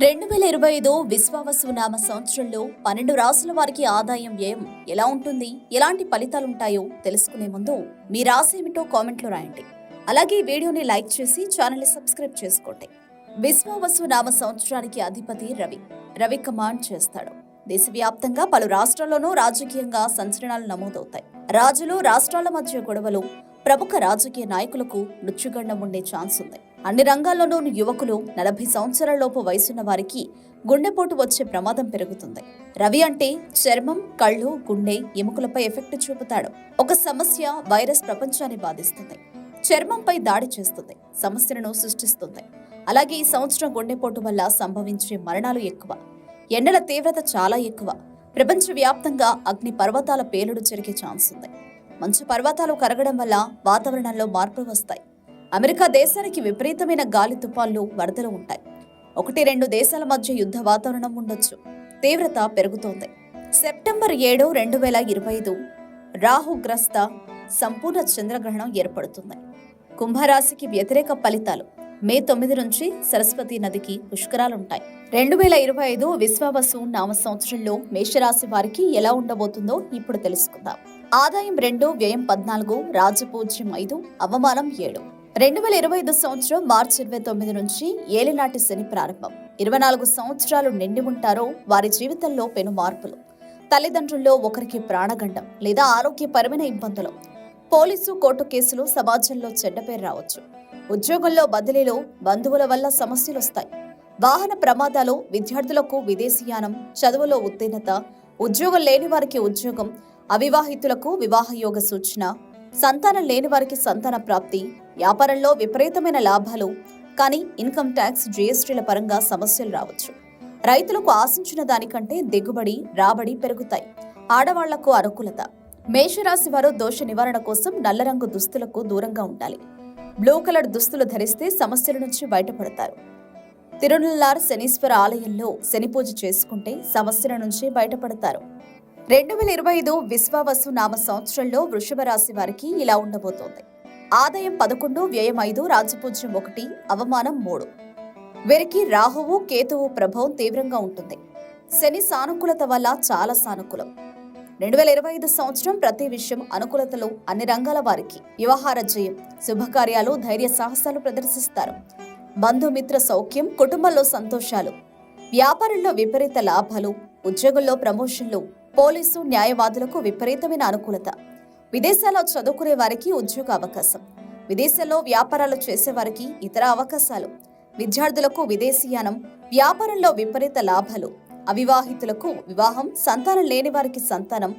2025 విశ్వావసు నామ సంవత్సరంలో 12 రాశుల వారికి ఆదాయం వ్యయం ఎలా ఉంటుంది, ఎలాంటి ఫలితాలుంటాయో తెలుసుకునే ముందు మీ రాశి ఏమిటో కామెంట్లో రాయండి. అలాగే ఈ వీడియోని లైక్ చేసి ఛానల్ని సబ్స్క్రైబ్ చేసుకోండి. విశ్వావసు నామ సంవత్సరానికి అధిపతి రవి కమాండ్ చేస్తాడు. దేశవ్యాప్తంగా పలు రాష్ట్రాల్లోనూ రాజకీయంగా సంచలనాలు నమోదవుతాయి. రాజులు, రాష్ట్రాల మధ్య గొడవలు, ప్రముఖ రాజకీయ నాయకులకు మృత్యుగండం ఉండే ఛాన్స్ ఉంది. అన్ని రంగాల్లోనూ యువకులు, 40 సంవత్సరాలలోపు వయసున్న వారికి గుండెపోటు వచ్చే ప్రమాదం పెరుగుతుంది. రవి అంటే చర్మం, కళ్ళు, గుండె, ఎముకలపై ఎఫెక్ట్ చూపుతాడు. ఒక సమస్య, వైరస్ ప్రపంచాన్ని బాధిస్తుంది. చర్మంపై దాడి చేస్తుంది, సమస్యలను సృష్టిస్తుంది. అలాగే ఈ సంవత్సరం గుండెపోటు వల్ల సంభవించే మరణాలు ఎక్కువ. ఎండల తీవ్రత చాలా ఎక్కువ. ప్రపంచవ్యాప్తంగా అగ్ని పర్వతాల పేలుడు జరిగే ఛాన్స్ ఉంది. మంచు పర్వతాలు కరగడం వల్ల వాతావరణంలో మార్పులు వస్తాయి. అమెరికా దేశానికి విపరీతమైన గాలి తుఫాన్లు, వరదలు ఉంటాయి. 1-2 దేశాల మధ్య యుద్ధ వాతావరణం ఉండొచ్చు. తీవ్రత పెరుగుతోంది. సెప్టెంబర్ 7, 2025 రాహుగ్రస్త సంపూర్ణ చంద్రగ్రహణం ఏర్పడుతుంది. కుంభరాశికి వ్యతిరేక ఫలితాలు. మే 9 నుంచి సరస్వతి నదికి పుష్కరాలుంటాయి. 2025 విశ్వావసు నామ సంవత్సరంలో మేషరాశి వారికి ఎలా ఉండబోతుందో ఇప్పుడు తెలుసుకుందాం. ఆదాయం 2, వ్యయం 14, రాజపూజ్యం 5, అవమానం 7. 2025 సంవత్సరం మార్చి 29 నుంచి ఏలినాటి శని ప్రారంభం. 24 సంవత్సరాలు నిండి ఉంటారో వారి జీవితంలో పెను మార్పులు. తల్లిదండ్రుల్లో ఒకరికి ప్రాణగండం లేదా ఆరోగ్యపరమైన ఇబ్బందులు, పోలీసు, కోర్టు కేసులు, సమాజంలో చెడ్డ పేరు రావచ్చు. ఉద్యోగంలో బదిలీలో, బంధువుల వల్ల సమస్యలొస్తాయి. వాహన ప్రమాదాలు, విద్యార్థులకు విదేశీయానం, చదువులో ఉత్తీర్ణత, ఉద్యోగం లేని వారికి ఉద్యోగం, అవివాహితులకు వివాహయోగ సూచన, సంతానం లేని వారికి సంతాన ప్రాప్తి, వ్యాపారంలో విపరీతమైన లాభాలు. కానీ ఇన్కమ్ ట్యాక్స్, జీఎస్టీల పరంగా సమస్యలు రావచ్చు. రైతులకు ఆశించిన దానికంటే దిగుబడి, రాబడి పెరుగుతాయి. ఆడవాళ్లకు అనుకూలత. మేషరాశి వారు దోష నివారణ కోసం నల్ల రంగు దుస్తులకు దూరంగా ఉండాలి. బ్లూ కలర్ దుస్తులు ధరిస్తే సమస్యల నుంచి బయటపడతారు. తిరునల్లార్ శనీశ్వర ఆలయంలో శని పూజ చేసుకుంటే సమస్యల నుంచి బయటపడతారు. 2025 విశ్వావసు నామ సంవత్సరంలో వృషభ రాశి వారికి ఇలా ఉండబోతోంది. ఆదాయం 11, వ్యయం 5, రాజపూజ్యం 1, అవమానం 3. వీరికి రాహువు, కేతువు ప్రభావం తీవ్రంగా ఉంటుంది. శని సానుకూలత వల్ల చాలా సానుకూలం. 2025 సంవత్సరం ప్రతి విషయం అనుకూలతలు. అన్ని రంగాల వారికి వ్యవహార జయం, శుభకార్యాలు, ధైర్య సాహసాలు ప్రదర్శిస్తారు. బంధుమిత్ర సౌఖ్యం, కుటుంబంలో సంతోషాలు, వ్యాపారంలో విపరీత లాభాలు, ఉద్యోగంలో ప్రమోషన్లు, పోలీసు, న్యాయవాదులకు విపరీతమైన అనుకూలత. విదేశాల్లో చదువుకునే వారికి ఉద్యోగ అవకాశం, విదేశాల్లో వ్యాపారాలు చేసేవారికి ఇతర అవకాశాలు, విద్యార్థులకు విదేశీయానం, వ్యాపారంలో విపరీత లాభాలు, అవివాహితులకు వివాహం, సంతానం లేని వారికి సంతానం,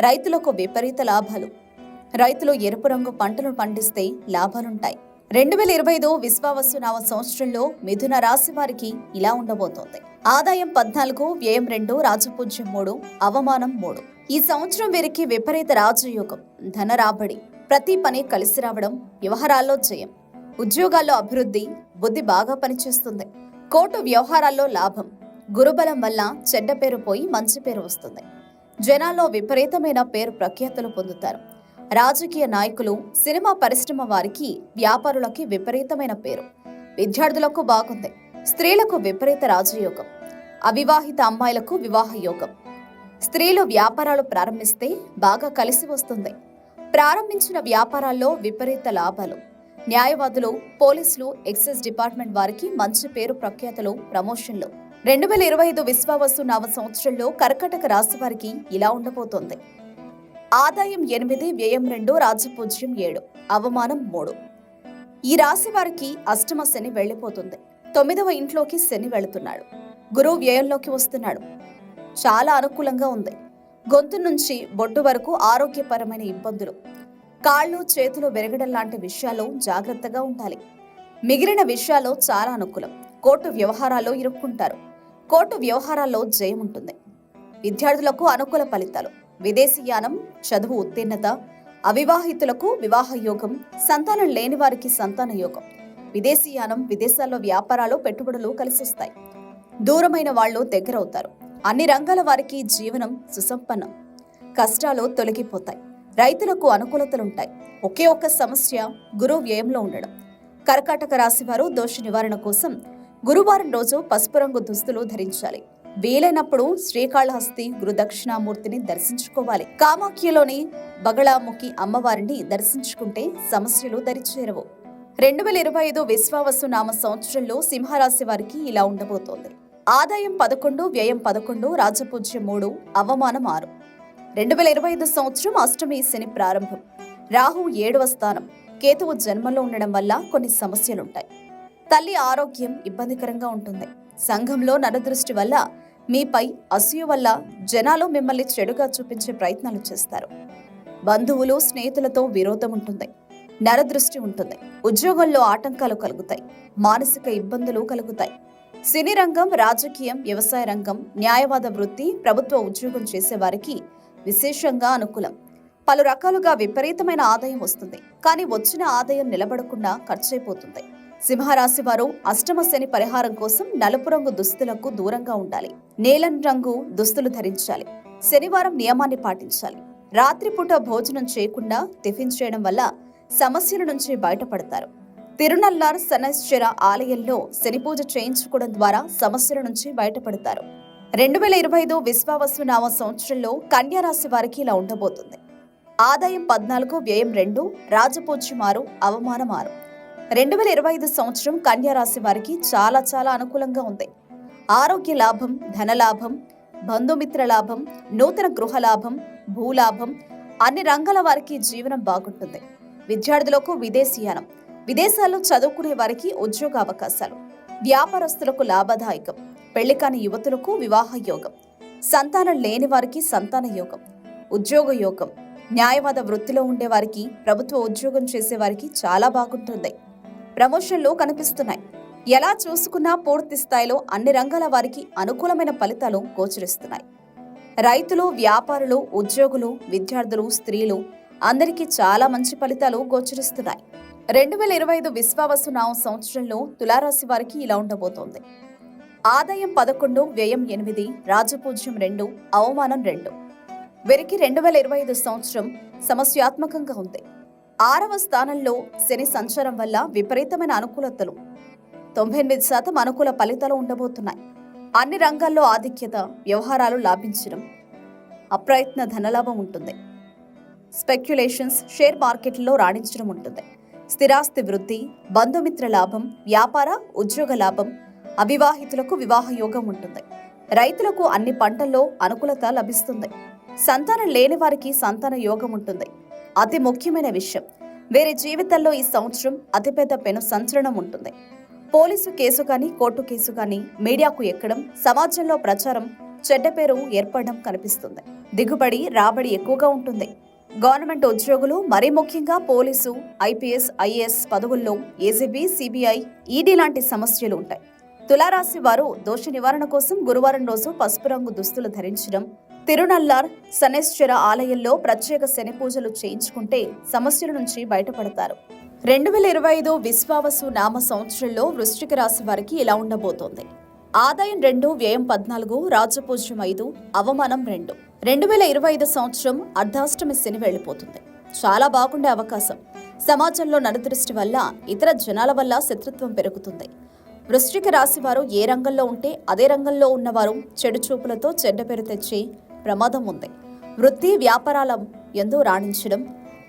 రైతులకు విపరీత లాభాలు. రైతులు ఎరుపు రంగు పంటలు పండిస్తే లాభాలుంటాయి. 2025 విశ్వావసు నామ సంవత్సరంలో మిథున రాశి వారికి ఇలా ఉండబోతోంది. ఆదాయం 14, వ్యయం 2, రాజపూజ్యం 3, అవమానం 3. ఈ సంవత్సరం వీరికి విపరీత రాజయోగం, ధన రాబడి, ప్రతి పని కలిసి రావడం, వ్యవహారాల్లో జయం, ఉద్యోగాల్లో అభివృద్ధి, బుద్ధి బాగా పనిచేస్తుంది. కోర్టు వ్యవహారాల్లో లాభం, గురుబలం వల్ల చెడ్డ పేరు పోయి మంచి పేరు వస్తుంది. జనాల్లో విపరీతమైన పేరు ప్రఖ్యాతులు పొందుతారు. రాజకీయ నాయకులు, సినిమా పరిశ్రమ వారికి, వ్యాపారులకి విపరీతమైన పేరు. విద్యార్థులకు బాగుంది. స్త్రీలకు విపరీత రాజయోగం, అవివాహిత అమ్మాయిలకు వివాహ యోగం. స్త్రీలు వ్యాపారాలు ప్రారంభిస్తే బాగా కలిసి వస్తుంది. ప్రారంభించిన వ్యాపారాల్లో విపరీత లాభాలు. న్యాయవాదులు, పోలీసులు, ఎక్సైజ్ డిపార్ట్మెంట్ వారికి మంచి పేరు ప్రఖ్యాతులు, ప్రమోషన్లు. 2025 విశ్వావసు నామ సంవత్సరంలో కర్కాటక రాశి వారికి ఇలా ఉండబోతోంది. ఆదాయం 8, వ్యయం 2, రాజపూజ్యం 7, అవమానం 3. ఈ రాశి వారికి అష్టమ శని వెళ్లిపోతుంది. 9వ ఇంట్లోకి శని వెళుతున్నాడు. గురువు వ్యయంలోకి వస్తున్నాడు. చాలా అనుకూలంగా ఉంది. గొంతు నుంచి బొడ్డు వరకు ఆరోగ్యపరమైన ఇబ్బందులు, కాళ్ళు, చేతులు విరగడం లాంటి విషయాల్లో జాగ్రత్తగా ఉండాలి. మిగిలిన విషయాల్లో చాలా అనుకూలం. కోర్టు వ్యవహారాల్లో ఇరుక్కుంటారు. కోర్టు వ్యవహారాల్లో జయం ఉంటుంది. విద్యార్థులకు అనుకూల ఫలితాలు, విదేశీయానం, చదువు ఉత్తీర్ణత, అవివాహితులకు వివాహ యోగం, సంతానం లేని వారికి సంతాన యోగం, విదేశీయానం, విదేశాల్లో వ్యాపారాలు, పెట్టుబడులు కలిసొస్తాయి. దూరమైన వాళ్ళు దగ్గరవుతారు. అన్ని రంగాల వారికి జీవనం సుసంపన్నం. కష్టాలు తొలగిపోతాయి. రైతులకు అనుకూలతలుంటాయి. ఒకే ఒక్క సమస్య, గురువు వ్యయంలో ఉండడం. కర్కాటక రాశి వారు దోష నివారణ కోసం గురువారం రోజు పసుపు రంగు దుస్తులు ధరించాలి. వీలైనప్పుడు శ్రీకాళహస్తి గురుదక్షిణామూర్తిని దర్శించుకోవాలి. కామాఖ్యలోని బగళాముఖి అమ్మవారిని దర్శించుకుంటే సమస్యలు దరిచేరవు. 2025 విశ్వావసు నామ సంవత్సరంలో సింహరాశి వారికి ఇలా ఉండబోతోంది. ఆదాయం 11, వ్యయం 11, రాజపూజ్యం 3, అవమానం 6. 2025 సంవత్సరం అష్టమి శని ప్రారంభం. రాహు 7వ స్థానం. కేతువు జన్మలో ఉండడం వల్ల కొన్ని సమస్యలుంటాయి. తల్లి ఆరోగ్యం ఇబ్బందికరంగా ఉంటుంది. సంఘంలో నరదృష్టి వల్ల, మీపై అసూయ వల్ల జనాలు మిమ్మల్ని చెడుగా చూపించే ప్రయత్నాలు చేస్తారు. బంధువులు, స్నేహితులతో విరోధం ఉంటుంది. నరదృష్టి ఉంటుంది. ఉద్యోగంలో ఆటంకాలు కలుగుతాయి. మానసిక ఇబ్బందులు కలుగుతాయి. సినీ రంగం, రాజకీయం, వ్యవసాయ రంగం, న్యాయవాద వృత్తి, ప్రభుత్వ ఉద్యోగం చేసేవారికి విశేషంగా అనుకూలం. పలు రకాలుగా విపరీతమైన ఆదాయం వస్తుంది. కానీ వచ్చిన ఆదాయం నిలబడకుండా ఖర్చయిపోతుంది. సింహరాశి వారు అష్టమ శని పరిహారం కోసం నలుపు రంగు దుస్తులకు దూరంగా ఉండాలి. నీలం రంగు దుస్తులు ధరించాలి. శనివారం నియమాన్ని పాటించాలి. రాత్రిపూట భోజనం చేయకుండా టిఫిన్ చేయడం వల్ల సమస్యల నుంచి బయటపడతారు. తిరునల్లార్ శనైశ్చర ఆలయంలో శని పూజ చేయించుకోవడం ద్వారా సమస్యల నుంచి బయటపడతారు. 2025 విశ్వావసు నామ సంవత్సరంలో కన్యా రాశి వారికి ఇలా ఉండబోతుంది. ఆదాయం 14, వ్యయం 2, రాజపూజ్యం 6, అవమానం 6. 2025 సంవత్సరం కన్యా రాశి వారికి చాలా అనుకూలంగా ఉంది. ఆరోగ్య లాభం, ధనలాభం, బంధుమిత్ర లాభం, నూతన గృహ లాభం, భూలాభం, అన్ని రంగాల వారికి జీవనం బాగుంటుంది. విద్యార్థులకు విదేశీయానం, విదేశాల్లో చదువుకునే వారికి ఉద్యోగ అవకాశాలు, వ్యాపారస్తులకు లాభదాయకం, పెళ్లికాని యువతులకు వివాహ యోగం, సంతానం లేని వారికి సంతాన యోగం, ఉద్యోగ యోగం, న్యాయవాద వృత్తిలో ఉండేవారికి, ప్రభుత్వ ఉద్యోగం చేసేవారికి చాలా బాగుంటుంది. ప్రమోషన్లు కనిపిస్తున్నాయి. ఎలా చూసుకున్నా పూర్తి స్థాయిలో అన్ని రంగాల వారికి అనుకూలమైన ఫలితాలు గోచరిస్తున్నాయి. రైతులు, వ్యాపారులు, ఉద్యోగులు, విద్యార్థులు, స్త్రీలు అందరికీ చాలా మంచి ఫలితాలు గోచరిస్తున్నాయి. 2025 విశ్వావసు నామ సంవత్సరంలో తులారాశి వారికి ఇలా ఉండబోతోంది. ఆదాయం 11, వ్యయం 8, రాజపూజ్యం 2, అవమానం 2. వీరికి 2025 సంవత్సరం సమస్యాత్మకంగా ఉంది. 6వ స్థానంలో శని సంచారం వల్ల విపరీతమైన అనుకూలతలు, 98% అనుకూల ఫలితాలు ఉండబోతున్నాయి. అన్ని రంగాల్లో ఆధిక్యత, వ్యవహారాలు లాభించడం, అప్రయత్న ధనలాభం ఉంటుంది. స్పెక్యులేషన్స్, షేర్ మార్కెట్లో రాణించడం ఉంటుంది. స్థిరాస్తి వృద్ధి, బంధుమిత్ర లాభం, వ్యాపార, ఉద్యోగ లాభం, అవివాహితులకు వివాహ యోగం ఉంటుంది. రైతులకు అన్ని పంటల్లో అనుకూలత లభిస్తుంది. సంతానం లేని వారికి సంతాన యోగం ఉంటుంది. అతి ముఖ్యమైన విషయం, వేరే జీవితంలో ఈ సంవత్సరం అతిపెద్ద పెను సంచలనం ఉంటుంది. పోలీసు కేసు కానీ, కోర్టు కేసు కానీ మీడియాకు ఎక్కడం, సమాజంలో ప్రచారం, చెడ్డ పేరు ఏర్పడడం కనిపిస్తుంది. దిగుబడి, రాబడి ఎక్కువగా ఉంటుంది. గవర్నమెంట్ ఉద్యోగులు, మరీ ముఖ్యంగా పోలీసు, ఐపీఎస్, ఐఏఎస్ పదవుల్లో ఏసీబీ, సిబిఐ, ఈడీ లాంటి సమస్యలు ఉంటాయి. తులారాశి వారు దోష నివారణ కోసం గురువారం రోజు పసుపు రంగు దుస్తులు ధరించడం, తిరునల్లార్ శనైశ్చర ఆలయంలో ప్రత్యేక శని పూజలు చేయించుకుంటే సమస్యల నుంచి బయటపడతారు. 2025 విశ్వావసు నామ సంవత్సరంలో వృశ్చిక రాశి వారికి ఇలా ఉండబోతోంది. ఆదాయం 2, వ్యయం 14, రాజపూజ్యం 5, అవమానం 2. 2025 సంవత్సరం అర్ధాష్టమి శని వెళ్లిపోతుంది. చాలా బాగుండే అవకాశం. సమాజంలో నరదృష్టి వల్ల, ఇతర జనాల వల్ల శత్రుత్వం పెరుగుతుంది. వృశ్చిక రాశి వారు ఏ రంగంలో ఉంటే అదే రంగంలో ఉన్నవారు చెడు చూపులతో చెడ్డ పేరు తెచ్చే ప్రమాదం ఉంది. వృత్తి, వ్యాపారాల యందు రాణించడం,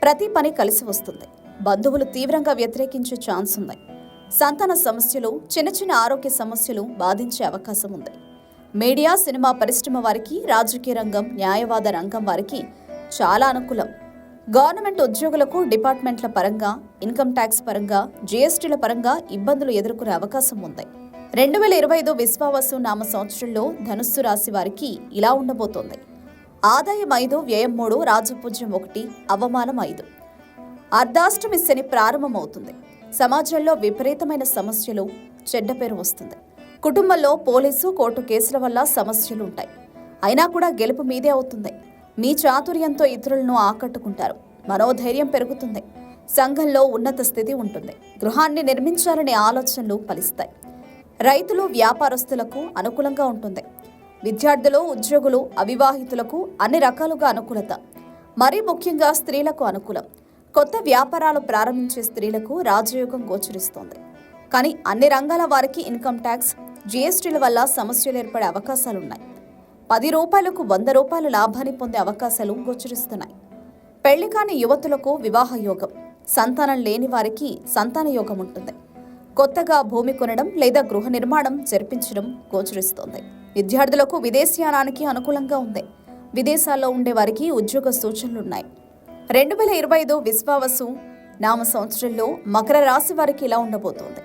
ప్రతి పని కలిసి వస్తుంది. బంధువులు తీవ్రంగా వ్యతిరేకించే ఛాన్స్ ఉంది. సంతాన సమస్యలు, చిన్న ఆరోగ్య సమస్యలు బాధించే అవకాశం ఉంది. మీడియా, సినిమా పరిశ్రమ వారికి, రాజకీయ రంగం, న్యాయవాద రంగం వారికి చాలా అనుకూలం. గవర్నమెంట్ ఉద్యోగులకు డిపార్ట్మెంట్ల పరంగా, ఇన్కమ్ ట్యాక్స్ పరంగా, జీఎస్టీల పరంగా ఇబ్బందులు ఎదుర్కొనే అవకాశం ఉంది. 2025 విశ్వావసు నామ సంవత్సరంలో ధనుస్సు రాశి వారికి ఇలా ఉండబోతోంది. ఆదాయం 5, వ్యయం 3, రాజపూజ్యం 1, అవమానం 5. అర్ధాష్టమి శని ప్రారంభమవుతుంది. సమాజంలో విపరీతమైన సమస్యలు, చెడ్డ పేరు వస్తుంది. కుటుంబంలో పోలీసు, కోర్టు కేసుల వల్ల సమస్యలు ఉంటాయి. అయినా కూడా గెలుపు మీదే అవుతుంది. మీ చాతుర్యంతో ఇతరులను ఆకట్టుకుంటారు. మనోధైర్యం పెరుగుతుంది. సంఘంలో ఉన్నత స్థితి ఉంటుంది. గృహాన్ని నిర్మించాలనే ఆలోచనలు ఫలిస్తాయి. రైతులు, వ్యాపారస్తులకు అనుకూలంగా ఉంటుంది. విద్యార్థులు, ఉద్యోగులు, అవివాహితులకు అన్ని రకాలుగా అనుకూలత. మరీ ముఖ్యంగా స్త్రీలకు అనుకూలం. కొత్త వ్యాపారాలు ప్రారంభించే స్త్రీలకు రాజయోగం గోచరిస్తోంది. కానీ అన్ని రంగాల వారికి ఇన్కమ్ ట్యాక్స్, జీఎస్టీల వల్ల సమస్యలు ఏర్పడే అవకాశాలున్నాయి. 10 రూపాయలకు 100 రూపాయల లాభాన్ని పొందే అవకాశాలు గోచరిస్తున్నాయి. పెళ్లి కాని యువతులకు వివాహ యోగం, సంతానం లేని వారికి సంతాన యోగం ఉంటుంది. కొత్తగా భూమి కొనడం లేదా గృహ నిర్మాణం జరిపించడం గోచరిస్తోంది. విద్యార్థులకు విదేశీయానానికి అనుకూలంగా ఉంది. విదేశాల్లో ఉండే వారికి ఉద్యోగ సూచనలున్నాయి. 2025 విశ్వావసు నామ సంవత్సరంలో మకర రాశి వారికి ఇలా ఉండబోతోంది.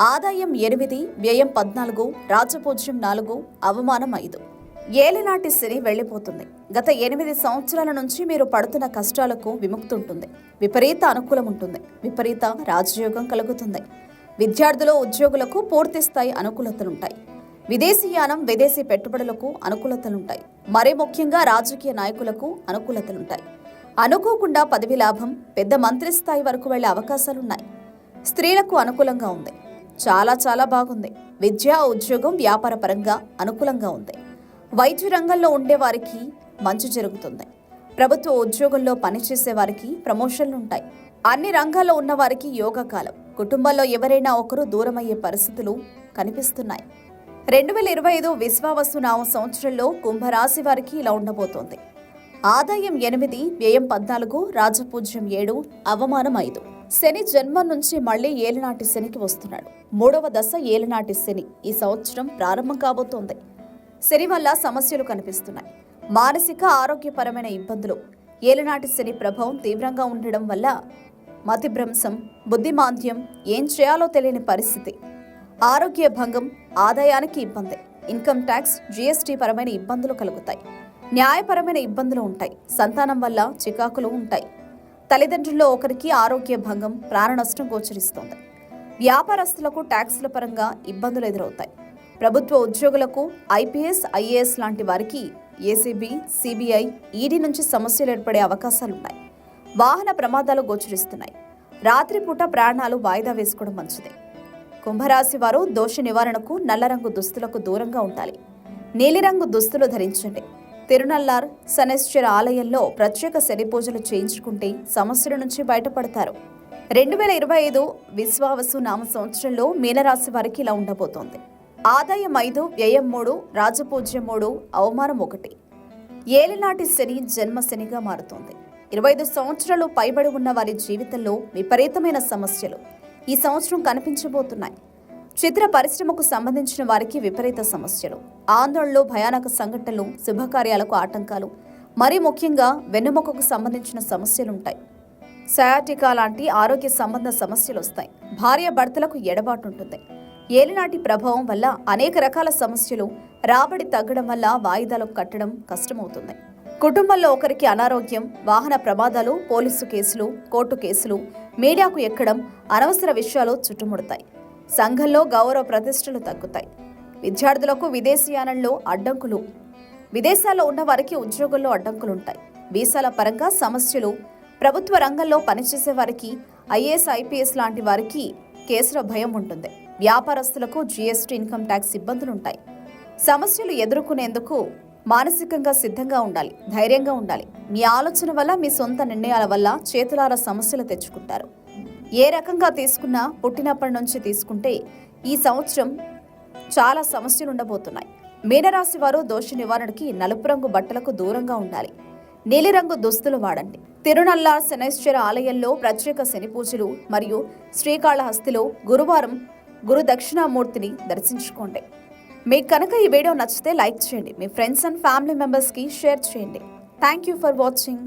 ఆదాయం 8, వ్యయం 14, రాజపూజ్యం 4, అవమానం 5. ఏలినాటి శని వెళ్లిపోతుంది. గత 8 సంవత్సరాల నుంచి మీరు పడుతున్న కష్టాలకు విముక్తి ఉంటుంది. విపరీత అనుకూలం ఉంటుంది. విపరీత రాజయోగం కలుగుతుంది. విద్యార్థులు, ఉద్యోగులకు పూర్తి స్థాయి అనుకూలతలుంటాయి. విదేశీయానం, విదేశీ పెట్టుబడులకు అనుకూలతలుంటాయి. మరీ ముఖ్యంగా రాజకీయ నాయకులకు అనుకూలతలుంటాయి. అనుకోకుండా పదవి లాభం, పెద్ద మంత్రి స్థాయి వరకు వెళ్లే అవకాశాలున్నాయి. స్త్రీలకు అనుకూలంగా ఉంది. చాలా బాగుంది. విద్య, ఉద్యోగం, వ్యాపార పరంగా అనుకూలంగా ఉంది. వైద్య రంగంలో ఉండే వారికి మంచి జరుగుతుంది. ప్రభుత్వ ఉద్యోగంలో పనిచేసే వారికి ప్రమోషన్లుంటాయి. అన్ని రంగాల్లో ఉన్న వారికి యోగకాలం. కుటుంబంలో ఎవరైనా ఒకరు దూరమయ్యే పరిస్థితులు కనిపిస్తున్నాయి. 2025 విశ్వావసు నామ సంవత్సరంలో కుంభరాశి వారికి ఇలా ఉండబోతోంది. ఆదాయం 8, వ్యయం 14, రాజపూజ్యం 7, అవమానం 5. శని జన్మం నుంచి మళ్లీ ఏలినాటి శనికి వస్తున్నాడు. 3వ దశ ఏలినాటి శని ఈ సంవత్సరం ప్రారంభం కాబోతోంది. శని వల్ల సమస్యలు కనిపిస్తున్నాయి. మానసిక, ఆరోగ్యపరమైన ఇబ్బందులు. ఏలినాటి శని ప్రభావం తీవ్రంగా ఉండడం వల్ల మతిభ్రంశం, బుద్ధిమాంద్యం, ఏం చేయాలో తెలియని పరిస్థితి, ఆరోగ్య భంగం, ఆదాయానికి ఇబ్బంది, ఇన్కమ్ ట్యాక్స్, జీఎస్టీ పరమైన ఇబ్బందులు కలుగుతాయి. న్యాయపరమైన ఇబ్బందులు ఉంటాయి. సంతానం వల్ల చికాకులు ఉంటాయి. తల్లిదండ్రుల్లో ఒకరికి ఆరోగ్య భంగం, ప్రాణ నష్టం గోచరిస్తోంది. వ్యాపారస్తులకు ట్యాక్స్ల పరంగా ఇబ్బందులు ఎదురవుతాయి. ప్రభుత్వ ఉద్యోగులకు ఐపీఎస్, ఐఏఎస్ లాంటి వారికి ఏసీబీ, సిబిఐ, ఈడీ నుంచి సమస్యలు ఏర్పడే అవకాశాలున్నాయి. వాహన ప్రమాదాలు గోచరిస్తున్నాయి. రాత్రిపూట ప్రయాణాలు వాయిదా వేసుకోవడం మంచిది. కుంభరాశి వారు దోష నివారణకు నల్ల రంగు దుస్తులకు దూరంగా ఉండాలి. నీలిరంగు దుస్తులు ధరించండి. తిరునల్లార్ శనైశ్వర ఆలయంలో ప్రత్యేక శని పూజలు చేయించుకుంటే సమస్యల నుంచి బయటపడతారు. 2025 విశ్వావసు నామ సంవత్సరంలో మీనరాశి వారికి ఇలా ఉండబోతోంది. ఆదాయం 5, వ్యయం 3, రాజపూజ్యం 3, అవమానం 1. ఏలినాటి శని జన్మ శనిగా మారుతోంది. 25 సంవత్సరాలు పైబడి ఉన్న వారి జీవితంలో విపరీతమైన సమస్యలు ఈ సంవత్సరం కనిపించబోతున్నాయి. చిత్ర పరిశ్రమకు సంబంధించిన వారికి విపరీత సమస్యలు, ఆందోళనలు, భయానక సంఘటనలు, శుభకార్యాలకు ఆటంకాలు, మరీ ముఖ్యంగా వెన్నుముకకు సంబంధించిన సమస్యలుంటాయి. సయాటికా లాంటి ఆరోగ్య సంబంధ సమస్యలు వస్తాయి. భార్య భర్తలకు ఎడబాటు ఉంటుంది. ఏలినాటి ప్రభావం వల్ల అనేక రకాల సమస్యలు, రాబడి తగ్గడం వల్ల వాయిదాలు కట్టడం కష్టమవుతుంది. కుటుంబంలో ఒకరికి అనారోగ్యం, వాహన ప్రమాదాలు, పోలీసు కేసులు, కోర్టు కేసులు, మీడియాకు ఎక్కడం, అనవసర విషయాలు చుట్టుముడతాయి. సంఘంలో గౌరవ ప్రతిష్టలు తగ్గుతాయి. విద్యార్థులకు విదేశీయానంలో అడ్డంకులు, విదేశాల్లో ఉన్న వారికి ఉద్యోగుల్లో అడ్డంకులుంటాయి. వీసాల పరంగా సమస్యలు, ప్రభుత్వ రంగంలో పనిచేసే వారికి, ఐఏఎస్, ఐపీఎస్ లాంటి వారికి కేసుల భయం ఉంటుంది. వ్యాపారస్తులకు జీఎస్టీ, ఇన్కమ్ ట్యాక్స్ ఇబ్బందులుంటాయి. సమస్యలు ఎదుర్కొనేందుకు మానసికంగా సిద్ధంగా ఉండాలి. ధైర్యంగా ఉండాలి. మీ ఆలోచన వల్ల, మీ సొంత నిర్ణయాల వల్ల చేతులారా సమస్యలు తెచ్చుకుంటారు. ఏ రకంగా తీసుకున్నా, పుట్టినప్పటి నుంచి తీసుకుంటే ఈ సంవత్సరం చాలా సమస్యలు ఉండబోతున్నాయి. మీనరాశి వారు దోష నివారణకి నలుపు రంగు బట్టలకు దూరంగా ఉండాలి. నీలిరంగు దుస్తులు వాడండి. తిరునల్లార్ శనైశ్వర ఆలయంలో ప్రత్యేక శని పూజలు మరియు శ్రీకాళహస్తిలో గురువారం గురు దక్షిణామూర్తిని దర్శించుకోండి. మీకు కనుక ఈ వీడియో నచ్చితే లైక్ చేయండి. మీ ఫ్రెండ్స్ అండ్ ఫ్యామిలీ మెంబర్స్కి షేర్ చేయండి. Thank you for watching.